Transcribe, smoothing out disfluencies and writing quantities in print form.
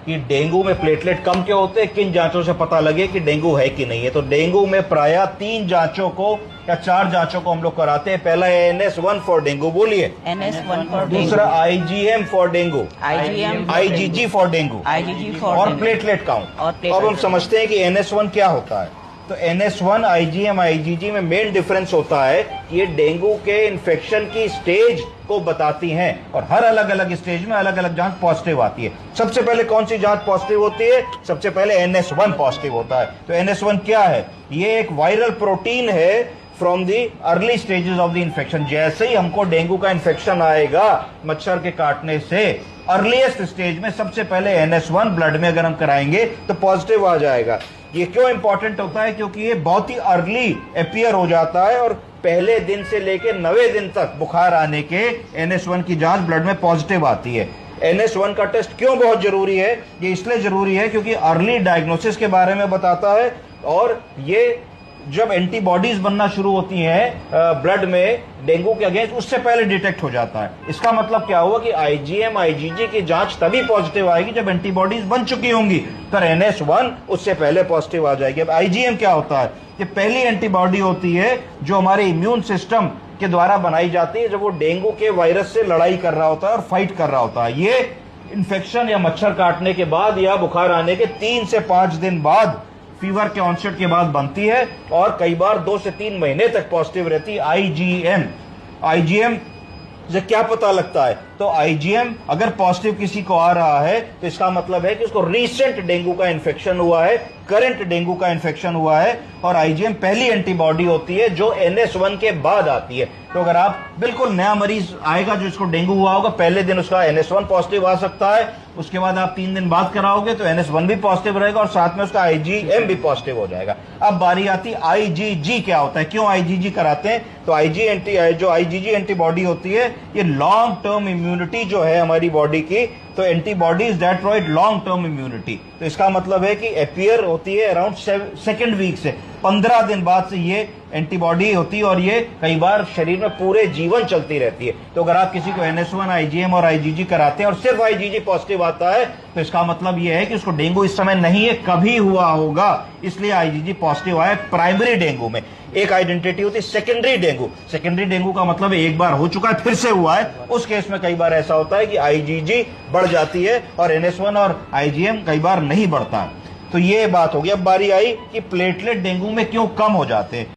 कि डेंगू में प्लेटलेट कम क्यों होते हैं, किन जांचों से पता लगे कि डेंगू है कि नहीं है। तो डेंगू में प्रायः 3 जांचों को या 4 जांचों को हम लोग कराते हैं। पहला है NS1 फॉर डेंगू, बोलिए NS1 फॉर दूसरा IgM for dengue, IgM IgG for dengue IgG for और प्लेटलेट काउंट। और तो अब हम समझते हैं कि NS1 क्या होता है। तो NS1 IgM IgG में मेन डिफरेंस होता है कि ये डेंगू के इन्फेक्शन की स्टेज को बताती हैं और हर अलग अलग स्टेज में अलग अलग जांच पॉजिटिव आती है। सबसे पहले कौन सी जांच पॉजिटिव होती है? सबसे पहले NS1 पॉजिटिव होता है। तो NS1 क्या है? ये एक वायरल प्रोटीन है from the early stages of the infection. जैसे ही हमको डेंगू का इन्फेक्शन आएगा मच्छर के काटने से, अर्लीस्ट स्टेज में सबसे पहले NS1 ब्लड में अगर हम कराएंगे तो पॉजिटिव आ जाएगा। ये क्यों इंपॉर्टेंट होता है? क्योंकि ये बहुत ही अर्ली अपीयर हो जाता है और पहले दिन से लेकर 90 दिन तक बुखार आने के NS1 की जांच ब्लड में पॉजिटिव आती है। NS1 का टेस्ट क्यों बहुत जरूरी है? ये इसलिए जरूरी है क्योंकि अर्ली डायग्नोसिस के बारे में बताता है और ये जब एंटीबॉडीज बनना शुरू होती हैं ब्लड में डेंगू के अगेंस्ट, उससे पहले डिटेक्ट हो जाता है। इसका मतलब क्या हुआ कि IgM IgG की जांच तभी पॉजिटिव आएगी जब एंटीबॉडीज बन चुकी होंगी। तो NS1 उससे पहले पॉजिटिव आ जाएगी। अब IgM क्या होता है? ये पहली एंटीबॉडी होती है जो हमारे इम्यून सिस्टम के द्वारा बनाई जाती है जब वो डेंगू के वायरस से लड़ाई कर रहा होता है और फाइट कर रहा होता है। ये इन्फेक्शन या मच्छर काटने के बाद या बुखार आने के 3 से 5 दिन बाद, फीवर के ऑनसेट के बाद बनती है और कई बार 2 से 3 महीने तक पॉजिटिव रहती है। IgM से क्या पता लगता है? तो IgM अगर पॉजिटिव किसी को आ रहा है तो इसका मतलब है कि उसको रीसेंट डेंगू का इन्फेक्शन हुआ है, करंट डेंगू का इन्फेक्शन हुआ है। और IgM पहली एंटीबॉडी होती है जो NS1 के बाद आती है। तो अगर आप बिल्कुल नया मरीज आएगा जो इसको डेंगू हुआ होगा, पहले दिन उसका NS1 पॉजिटिव आ सकता है, उसके बाद आप 3 दिन बाद कराओगे तो NS1 भी पॉजिटिव रहेगा और साथ में उसका IgM भी पॉजिटिव हो जाएगा। अब बारी आती IgG क्या होता है, क्यों IgG कराते हैं? तो IgG एंटीबॉडी होती है, ये लॉन्ग टर्म इम्यूनिटी जो है हमारी बॉडी की, तो antibodies that provide long term immunity. तो इसका मतलब है कि अपीयर होती है अराउंड सेकेंड वीक से, 15 दिन बाद से ये एंटीबॉडी होती है और ये कई बार शरीर में पूरे जीवन चलती रहती है। तो अगर आप किसी को NS1 IgM और IgG कराते हैं और सिर्फ IgG पॉजिटिव आता है तो इसका मतलब ये है कि उसको डेंगू इस समय नहीं है, कभी हुआ होगा, इसलिए IgG पॉजिटिव आया प्राइमरी डेंगू में। एक आइडेंटिटी होती है सेकेंडरी डेंगू। सेकेंडरी डेंगू का मतलब एक बार हो चुका है फिर से हुआ है। उस केस में कई बार ऐसा होता है कि IgG बढ़ जाती है और NS1 और IgM कई बार नहीं बढ़ता। तो ये बात होगी। अब बारी आई कि प्लेटलेट डेंगू में क्यों कम हो जाते हैं।